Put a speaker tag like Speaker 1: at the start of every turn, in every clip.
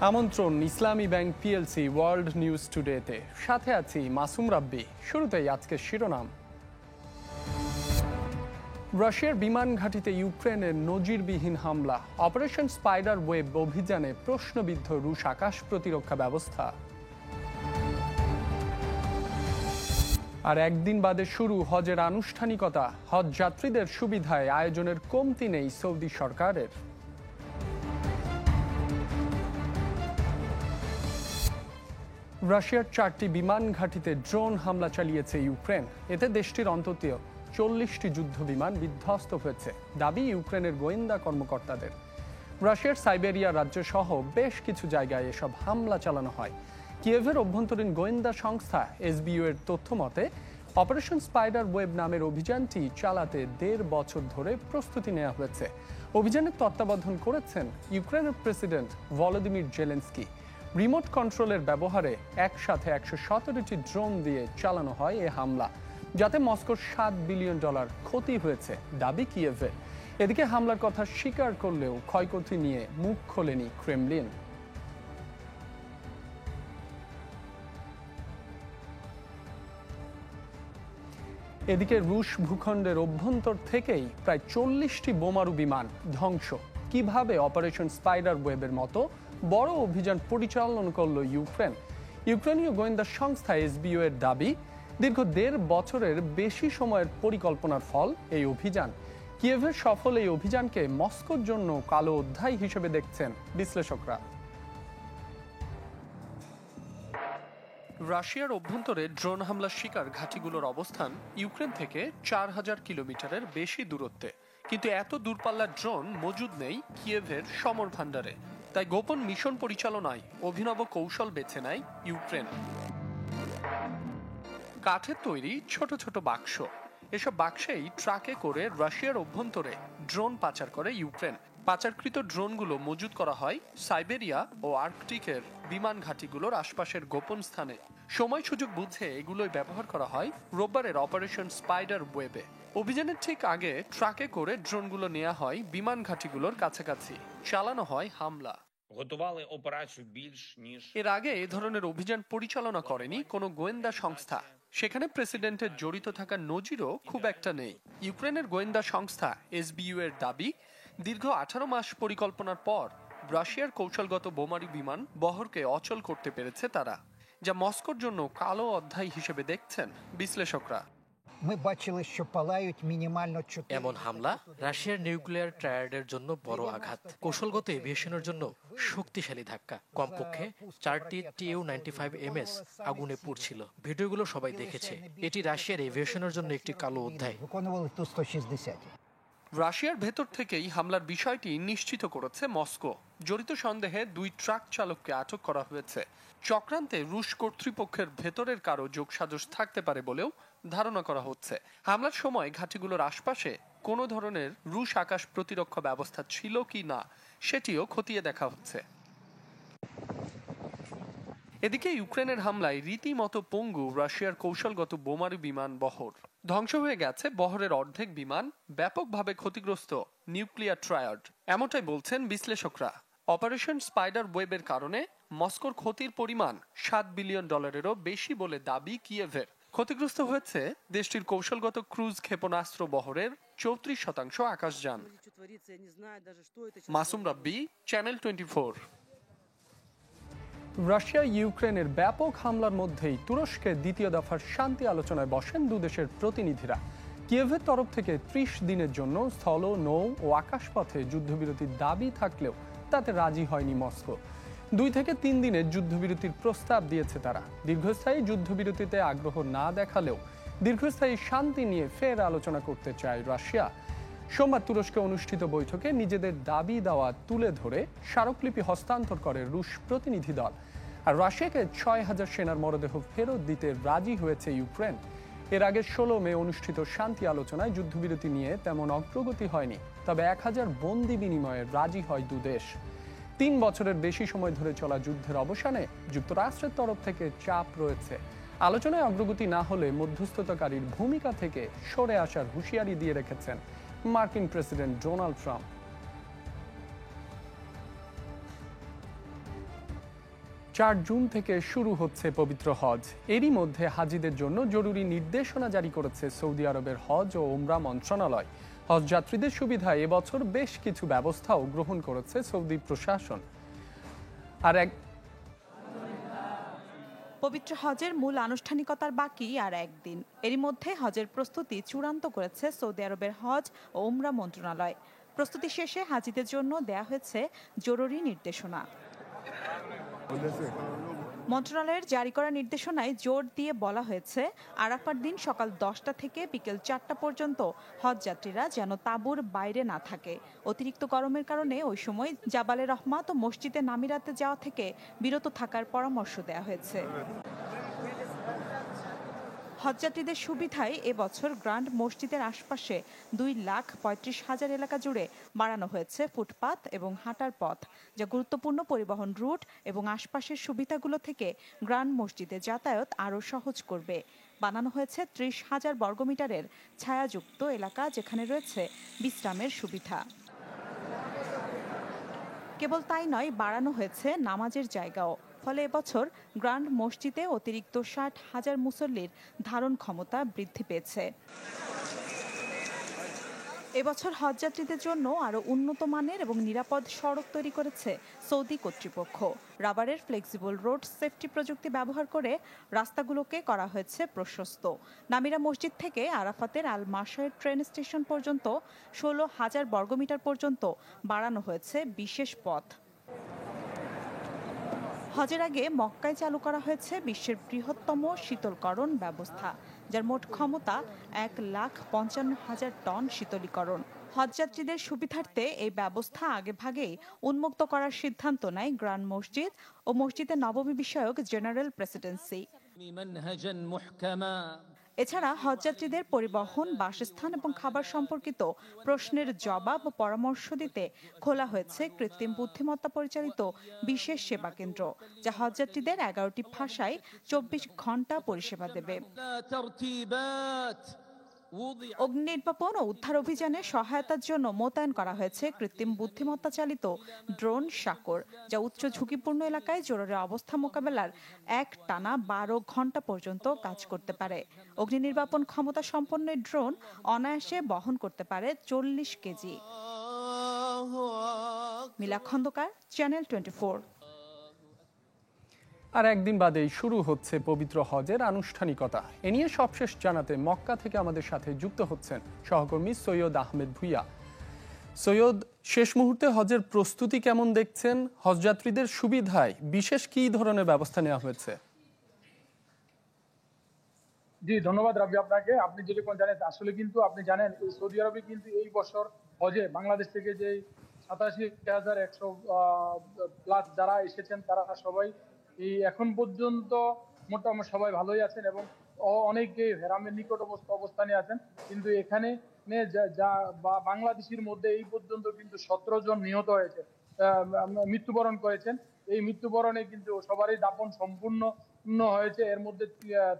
Speaker 1: আমন্ত্রণ ইসলামী bank PLC world news টুডেতে। সাথে আছি মাসুম রাব্বি। শুরুতেই আজকের শিরোনাম। রাশিয়ার বিমান ঘাঁটিতে ইউক্রেনের নজিরবিহীন হামলা, অপারেশন স্পাইডার ওয়েব অভিযানে প্রশ্নবিদ্ধ রুশ আকাশ প্রতিরক্ষা ব্যবস্থা। আর একদিন বাদে শুরু হজের আনুষ্ঠানিকতা, হজ যাত্রীদের সুবিধায় আয়োজনের কমতি নেই সৌদি সরকারের। রাশিয়ার 4টি বিমান ঘাঁটিতে ড্রোন হামলা চালিয়েছে ইউক্রেন। এতে দেশটির অন্তত 40টি যুদ্ধ বিমান বিধ্বস্ত হয়েছে, দাবি ইউক্রেনের গোয়েন্দা কর্মকর্তাদের। রাশিয়ার সাইবেরিয়া রাজ্য সহ বেশ কিছু জায়গায় এসব হামলা চালানো হয়। কিয়েভের অভ্যন্তরীণ গোয়েন্দা সংস্থা এসবিইউ এর তথ্য মতে, অপারেশন স্পাইডার ওয়েব নামের অভিযানটি চালাতে 1.5 বছর ধরে প্রস্তুতি নেওয়া হয়েছে। অভিযানের তত্ত্বাবধান করেছেন ইউক্রেনের প্রেসিডেন্ট ভলোদিমির জেলেনস্কি। রিমোট কন্ট্রোলের ব্যবহারে একসাথে 117টি ড্রোন দিয়ে চালানো হয় এ হামলা, যাতে মস্কোর $7 বিলিয়ন ক্ষতি হয়েছে, দাবি কিয়েভের। এদিকে হামলার কথা স্বীকার করলেও ক্ষয়ক্ষতি নিয়ে মুখ খোলেনি ক্রেমলিন। এদিকে রুশ ভূখণ্ডের অভ্যন্তর থেকেই প্রায় 40টি বোমারু বিমান ধ্বংস। কিভাবে অপারেশন স্পাইডার ওয়েবের মতো বড় অভিযান পরিচালনা করল ইউক্রেন? ইউক্রেনীয় গোয়েন্দা সংস্থা এসবিইউ এর দাবি, দীর্ঘ 1.5 বছরের বেশি সময়ের পরিকল্পনার ফল এই অভিযান। কিয়েভের সফল এই অভিযানকে মস্কোর জন্য কালো অধ্যায় হিসেবে দেখছেন বিশ্লেষকরা। রাশিয়ার অভ্যন্তরে ড্রোন হামলার শিকার ঘাঁটিগুলোর অবস্থান ইউক্রেন থেকে 4000 কিলোমিটারের বেশি দূরত্বে। কিন্তু এত দূরপাল্লার ড্রোন মজুদ নেই কিয়েভের সমর ভান্ডারে। তাই গোপন মিশন পরিচালনায় অভিনব কৌশল বেছে নেয় ইউক্রেন। কাঠের তৈরি ছোট ছোট বাক্স, এসব বাক্সেই ট্রাকে করে রাশিয়ার অভ্যন্তরে ড্রোন পাচার করে ইউক্রেন। পাচারকৃত ড্রোনগুলো মজুত করা হয় সাইবেরিয়া ও আর্কটিকের বিমান ঘাঁটিগুলোর আশপাশের গোপন স্থানে। সময় সুযোগ বুঝে এগুলোই ব্যবহার করা হয় রোববারের অপারেশন স্পাইডার ওয়েবে। অভিযানের ঠিক আগে ট্রাকে করে ড্রোনগুলো নেওয়া হয় বিমান ঘাঁটিগুলোর কাছাকাছি, চালানো হয় হামলা। এর আগে এ ধরনের অভিযান পরিচালনা করেনি কোনো গোয়েন্দা সংস্থা। সেখানে প্রেসিডেন্টের জড়িত থাকার নজিরও খুব একটা নেই। ইউক্রেনের গোয়েন্দা সংস্থা এসবিইউ এর দাবি, দীর্ঘ 18 মাস পরিকল্পনার পর রাশিয়ার কৌশলগত বোমারু বিমান বহরকে অচল করতে পেরেছে তারা, যা মস্কোর জন্য কালো অধ্যায় হিসেবে দেখছেন বিশ্লেষকরা।
Speaker 2: এমন হামলা রাশিয়ার নিউক্লিয়ার ট্রায়াডের জন্য বড় আঘাত, কৌশলগত এভিয়েশনের জন্য শক্তিশালী ধাক্কা। কমপক্ষে 4টি Tu-95MS আগুনে পুড়ছিল। ভিডিওগুলো সবাই দেখেছে। এটি রাশিয়ার এভিয়েশনের জন্য একটি কালো অধ্যায়।
Speaker 1: রাশিয়ার ভেতর থেকেই হামলার বিষয়টি নিশ্চিত করেছে মস্কো। জড়িত সন্দেহে 2 ট্রাক চালককে আটক করা হয়েছে। চক্রান্তে রুশ কর্তৃপক্ষের ভেতরের কারো যোগসাজশ থাকতে পারে বলেও ধারণা করা হচ্ছে। হামলার সময় ঘাঁটিগুলোর আশপাশে কোনো ধরনের রুশ আকাশ প্রতিরক্ষা ব্যবস্থা ছিল কি না সেটিও খতিয়ে দেখা হচ্ছে। এদিকে ইউক্রেনের হামলায় রীতিমতো পঙ্গু রাশিয়ার কৌশলগত বোমারু বিমান বহর। ধ্বংস হয়ে গেছে বহরের অর্ধেক বিমান, ব্যাপকভাবে ক্ষতিগ্রস্ত নিউক্লিয়ার ট্রায়াড, এমনটাই বলছেন বিশ্লেষকরা। অপারেশন স্পাইডার ওয়েবের কারণে মস্কোর ক্ষতির পরিমাণ $7 বিলিয়নেরও বেশি বলে দাবি কিয়েভের। ক্ষতিগ্রস্ত হয়েছে দেশটির কৌশলগত ক্রুজ ক্ষেপণাস্ত্র বহরের 34% আকাশযান। মাসুম রাব্বি, চ্যানেল 24। রাশিয়া ইউক্রেনের ব্যাপক হামলার মধ্যেই তুরস্কের দ্বিতীয় দফার শান্তি আলোচনায় বসেন দুদেশের প্রতিনিধিরা। কিয়েভের তরফ থেকে 30 দিনের জন্য স্থল, নৌ ও আকাশপথে যুদ্ধবিরতির দাবি থাকলেও তাতে রাজি হয়নি মস্কো। 2 থেকে 3 দিনের যুদ্ধবিরতির প্রস্তাব দিয়েছে তারা। দীর্ঘস্থায়ী যুদ্ধবিরতিতে আগ্রহ না দেখালেও দীর্ঘস্থায়ী শান্তি নিয়ে ফের আলোচনা করতে চায় রাশিয়া। সোমবার তুরস্কে অনুষ্ঠিত বৈঠকে নিজেদের দাবি দাওয়া তুলে ধরে স্মারকলিপি হস্তান্তর করে রুশ প্রতিনিধি দল। আর রাশিয়াকে 6000 সেনার মরদেহ ফেরত দিতে রাজি হয়েছে ইউক্রেন। এর আগে 16 মে অনুষ্ঠিত শান্তি আলোচনায় যুদ্ধবিরতি নিয়ে তেমন অগ্রগতি হয়নি, তবে 1000 বন্দি বিনিময়ে রাজি হয় দুদেশ। 3 বছরের বেশি সময় ধরে চলা যুদ্ধের অবসানে যুক্তরাষ্ট্রের তরফ থেকে চাপ রয়েছে। আলোচনায় অগ্রগতি না হলে মধ্যস্থতাকারীর ভূমিকা থেকে সরে আসার হুঁশিয়ারি দিয়ে রেখেছেন মার্কিন প্রেসিডেন্ট ডোনাল্ড ট্রাম্প। 4 জুন থেকে শুরু হচ্ছে পবিত্র হজ। এরই মধ্যে হাজিদের জন্য জরুরি নির্দেশনা জারি করেছে সৌদি আরবের হজ ও উমরা মন্ত্রণালয়। হজ যাত্রীদের সুবিধায় এবছর বেশ কিছু ব্যবস্থাও গ্রহণ করেছে সৌদি প্রশাসন।
Speaker 3: পবিত্র হজের মূল আনুষ্ঠানিকতার বাকি আর একদিন। এরই মধ্যে হজের প্রস্তুতি চূড়ান্ত করেছে সৌদি আরবের হজ ও উমরা মন্ত্রণালয়। প্রস্তুতি শেষে হাজিদের জন্য দেয়া হয়েছে জরুরি নির্দেশনা। মন্ত্রণালয়ের জারি করা নির্দেশনায় জোর দিয়ে বলা হয়েছে, আরাফার দিন সকাল 10টা থেকে বিকেল 4টা পর্যন্ত হজযাত্রীরা যেন তাঁবুর বাইরে না থাকে। অতিরিক্ত গরমের কারণে ওই সময় জাবালে রহমাত ও মসজিদে নামিরাতে যাওয়া থেকে বিরত থাকার পরামর্শ দেওয়া হয়েছে। হজযাত্রীদের সুবিধায় এবছর গ্র্যান্ড মসজিদের আশপাশে 2,35,000 এলাকা জুড়ে বাড়ানো হয়েছে ফুটপাত এবং হাঁটার পথ, যা গুরুত্বপূর্ণ পরিবহন রুট এবং আশপাশের সুবিধাগুলো থেকে গ্র্যান্ড মসজিদে যাতায়াত আরও সহজ করবে। বানানো হয়েছে 30,000 বর্গমিটারের ছায়াযুক্ত এলাকা, যেখানে রয়েছে বিশ্রামের সুবিধা। কেবল তাই নয়, বাড়ানো হয়েছে নামাজের জায়গাও। ফলে এবছর গ্র্যান্ড মসজিদে অতিরিক্ত 60,000 মুসল্লির ধারণ ক্ষমতা বৃদ্ধি পেয়েছে। এবছর হজযাত্রীদের জন্য আরও উন্নত মানের এবং নিরাপদ সড়ক তৈরি করেছে সৌদি কর্তৃপক্ষ। রাবারের ফ্লেক্সিবল রোড সেফটি প্রযুক্তি ব্যবহার করে রাস্তাগুলোকে করা হয়েছে প্রশস্ত। নামিরা মসজিদ থেকে আরাফাতের আল মাশায়ের ট্রেন স্টেশন পর্যন্ত 16,000 বর্গমিটার পর্যন্ত বাড়ানো হয়েছে বিশেষ পথ। হজের আগে মক্কায় চালু করা হয়েছে বিশ্বের বৃহত্তম শীতলকরণ ব্যবস্থা, যার মোট ক্ষমতা 1,55,000 টন শীতলীকরণ। হজযাত্রীদের সুবিধার্থে এই ব্যবস্থা আগেভাগেই উন্মুক্ত করার সিদ্ধান্ত নেয় গ্র্যান্ড মসজিদ ও মসজিদে নবমী বিষয়ক জেনারেল প্রেসিডেন্সি। এছাড়া হজযাত্রীদের পরিবহন, বাসস্থান এবং খাবার সম্পর্কিত প্রশ্নের জবাব ও পরামর্শ দিতে খোলা হয়েছে কৃত্রিম বুদ্ধিমত্তা পরিচালিত বিশেষ সেবা কেন্দ্র, যা হজযাত্রীদের 11টি ভাষায় 24 ঘন্টা পরিষেবা দেবে। অগ্নি নির্বাপন ও উদ্ধার অভিযানে সহায়তার জন্য মোতায়েন করা হয়েছে কৃত্রিম বুদ্ধিমত্তা চালিত ড্রোন সাকর, যা উচ্চ ঝুঁকিপূর্ণ এলাকায় জরুরি অবস্থা মোকাবেলার টানা 12 ঘন্টা পর্যন্ত কাজ করতে পারে। অগ্নি নির্বাপন ক্ষমতা সম্পন্ন ড্রোন অনায়াসে বহন করতে পারে 40 কেজি। মিলা খন্দকার, চ্যানেল 24।
Speaker 1: আর একদিন বাদেই শুরু হচ্ছে পবিত্র হজের আনুষ্ঠানিকতা। এ নিয়ে সবশেষ জানাতে মক্কা থেকে আমাদের সাথে যুক্ত হচ্ছেন সহকর্মী সৈয়দ আহমেদ ভুইয়া। সৈয়দ, শেষ মুহূর্তে হজের প্রস্তুতি কেমন দেখছেন? হজযাত্রীদের সুবিধায় বিশেষ কী ধরনের ব্যবস্থা নেওয়া হয়েছে?
Speaker 4: জি, ধন্যবাদ রাবি আপনাকে। আপনি যেরকম জানেন, আসলে কিন্তু আপনি জানেন সৌদি আরবে কিন্তু এই বছর হজে বাংলাদেশ থেকে যে 87,100 প্লাস যারা এসেছেন, তারা সবাই এই এখন পর্যন্ত মোটামুটি সবাই ভালোই আছেন এবং অনেকে হেরামের নিকট অবস্থানে আছেন। কিন্তু এখানে যা বাংলাদেশের মধ্যে এই পর্যন্ত কিন্তু 17 জন নিহত হয়েছে, মৃত্যুবরণ করেছেন। এই মৃত্যুবরণে কিন্তু সবারই দাফন সম্পূর্ণ হয়েছে। এর মধ্যে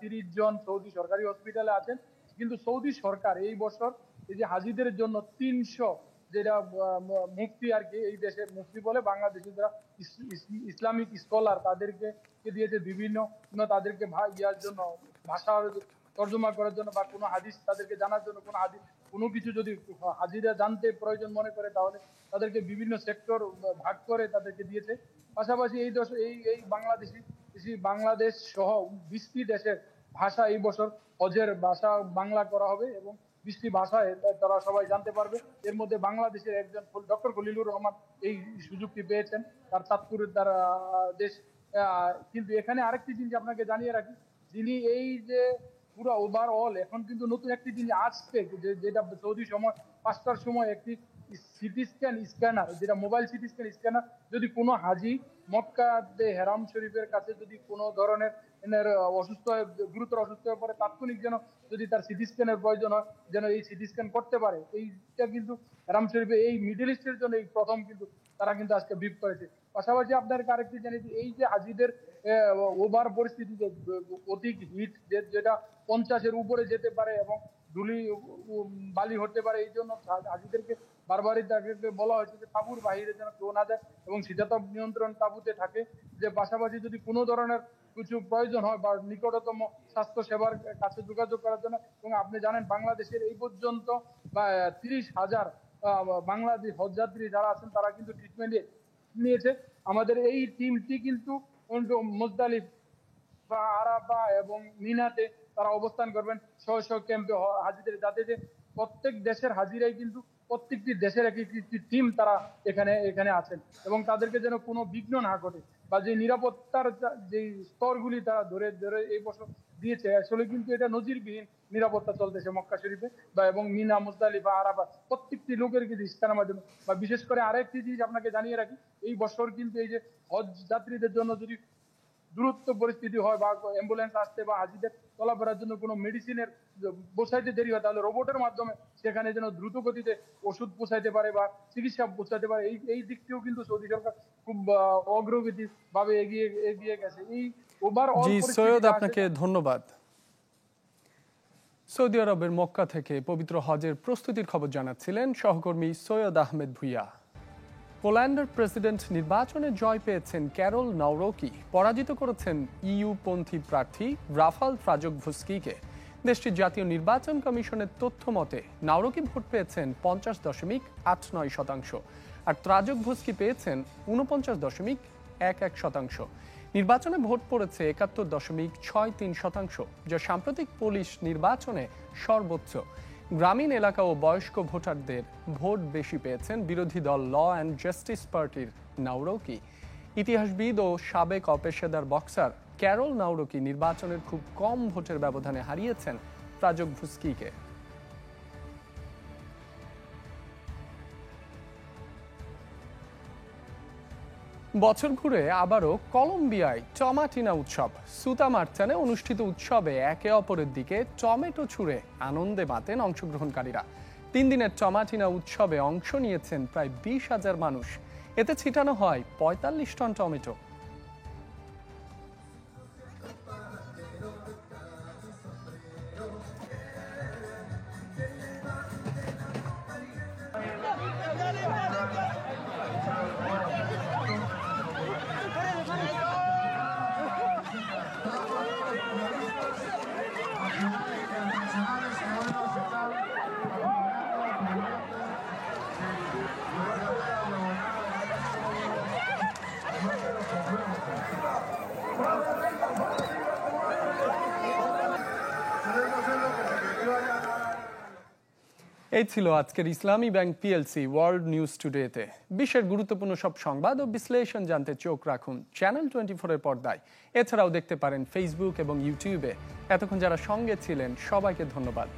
Speaker 4: 30 জন সৌদি সরকারি হসপিটালে আছেন। কিন্তু সৌদি সরকার এই বছর এই যে হাজিদের জন্য 300 যেটা মুফতি আর কি, এই দেশের মুফতি বলে বাংলাদেশি যারা ইসলামিক স্কলার, তাদেরকে দিয়েছে বিভিন্ন তাদেরকে ইয়ার জন্য ভাষা তর্জমা করার জন্য বা কোনো হাদিস তাদেরকে জানার জন্য, কোনো কিছু যদি হাজিরা জানতে প্রয়োজন মনে করে, তাহলে তাদেরকে বিভিন্ন সেক্টর ভাগ করে তাদেরকে দিয়েছে। পাশাপাশি এই বাংলাদেশ সহ 20টি দেশের ভাষা এই বছর হজের ভাষা বাংলা করা হবে এবং 20টি ভাষায় তারা সবাই জানতে পারবে। এর মধ্যে বাংলাদেশের একজন ডক্টর খলিলুর রহমান এই সুযোগটি পেয়েছেন, তার চাঁদপুরের তার দেশ। কিন্তু এখানে আরেকটি জিনিস আপনাকে জানিয়ে রাখি, যিনি এই যে পুরো ওভারঅল এখন কিন্তু নতুন একটি জিনিস আসছে, যেটা সৌদি সময় 5টার সময় একটি সিটি স্ক্যানার, যেটা মোবাইল সিটি স্ক্যানার, যদি কোনো হাজি মক্কাতে হেরাম শরীফের কাছে যদি কোনো ধরনের গুরুতর অসুস্থ হয়ে পড়ে, তাৎক্ষণিক যেন যদি তার সিটি স্ক্যানের প্রয়োজন হয়, যেন এই সিটি স্ক্যান করতে পারে। এইটা কিন্তু হেরাম শরীফে এই মিডল ইস্টের জন্য এই প্রথম কিন্তু তারা কিন্তু আজকে ব্রিফ করেছে। পাশাপাশি আপনাদেরকে আরেকটি জানি, এই যে হাজিদের ওভার পরিস্থিতিতে অধিক হিট যেটা 50-এর উপরে যেতে পারে এবং ধুলি বালি হতে পারে, এই জন্য হাজিদেরকে বারবারই তাদেরকে বলা হয়েছে যে তাঁবুর বাইরে যেন কেউ না যায় এবং শীতাতপ নিয়ন্ত্রণ তাঁবুতে থাকে, যে পাশাপাশি যদি কোনো ধরনের কিছু প্রয়োজন হয় বা নিকটতম স্বাস্থ্য সেবার কাছে যোগাযোগ করার জন্য। এবং আপনি জানেন বাংলাদেশের এই পর্যন্ত 30,000 বাংলাদেশ হজযাত্রী যারা আছেন তারা কিন্তু ট্রিটমেন্ট নিয়েছে। আমাদের এই টিমটি কিন্তু মুজদালিফা, আরাফা এবং মিনাতে তারা অবস্থান করবেন ক্যাম্পে হাজিদের, যাতে যে প্রত্যেক দেশের হাজিরাই কিন্তু প্রত্যেকটি দেশের একটি টিম তারা এখানে আছেন এবং তাদেরকে যেন কোনো বিঘ্ন না ঘটে বা যে নিরাপত্তার যে স্তরগুলি তারা ধরে ধরে এই বছর দিয়েছে, আসলে কিন্তু এটা নজিরবিহীন নিরাপত্তা চলতেছে মক্কা শরীফে বা এবং মিনা, মুজদালিফা, আরাফা প্রত্যেকটি লোকের কিন্তু ইস্তানের মাধ্যমে। বা বিশেষ করে আরেকটি জিনিস আপনাকে জানিয়ে রাখি, এই বছর কিন্তু এই যে হজ যাত্রীদের জন্য যদি দূরত্ব পরিস্থিতি হয় বা অ্যাম্বুলেন্স আসতে বা হাজিদের চলাফেরার জন্য কোনো মেডিসিনের পৌঁছাইতে দেরি হয়, তাহলে রোবটের মাধ্যমে সেখানে যেন দ্রুত গতিতে ওষুধ পৌঁছাইতে পারে বা চিকিৎসা পৌঁছাতে পারে। এই দিকটিও কিন্তু সৌদি সরকার খুব অগ্রগতি ভাবে এগিয়ে গেছে। এই ওভারঅল
Speaker 1: জি সৈয়দ, আপনাকে ধন্যবাদ। সৌদি আরবের মক্কা থেকে পবিত্র হজের প্রস্তুতির খবর জানাচ্ছিলেন সহকর্মী সৈয়দ আহমেদ ভুইয়া। পোল্যান্ডের প্রেসিডেন্ট নির্বাচনে জয় পেয়েছেন ক্যারল নাওরোকি, পরাজিত করেছেন ইইউ পন্থী প্রার্থী রাফাল ট্রাজকভস্কিকে। দেশটির জাতীয় নির্বাচন কমিশনের তথ্য মতে নাওরোকি ভোট পেয়েছেন 50.89%, আর ট্রাজকভস্কি পেয়েছেন 49.11%। নির্বাচনে ভোট পড়েছে 71.63%, যা সাম্প্রতিক পোলিশ নির্বাচনে সর্বোচ্চ। গ্রামীণ এলাকা ও বয়স্ক ভোটারদের ভোট বেশি পেয়েছেন বিরোধী দল ল অ্যান্ড জাস্টিস পার্টির নাওরোকি। ইতিহাসবিদ ও সাবেক অপেশাদার বক্সার ক্যারল নাওরোকি নির্বাচনের খুব কম ভোটের ব্যবধানে হারিয়েছেন ট্রাজকভস্কিকে। বছর ঘুরে আবারও কলম্বিয়ায় টমাটিনা উৎসব। সুতামার্চানে অনুষ্ঠিত উৎসবে একে অপরের দিকে টমেটো ছুঁড়ে আনন্দে মাতেন অংশগ্রহণকারীরা। 3 দিনের টমাটিনা উৎসবে অংশ নিয়েছেন প্রায় 20,000 মানুষ। এতে ছিটানো হয় 45 টন টমেটো। এই ছিল আজকের ইসলামী ব্যাংক পিএলসি ওয়ার্ল্ড নিউজ টুডেতে। বিশ্বের গুরুত্বপূর্ণ সব সংবাদ ও বিশ্লেষণ জানতে চোখ রাখুন চ্যানেল 24-এর পর্দায়। এছাড়াও দেখতে পারেন ফেসবুক এবং ইউটিউবে। এতক্ষণ যারা সঙ্গে ছিলেন সবাইকে ধন্যবাদ।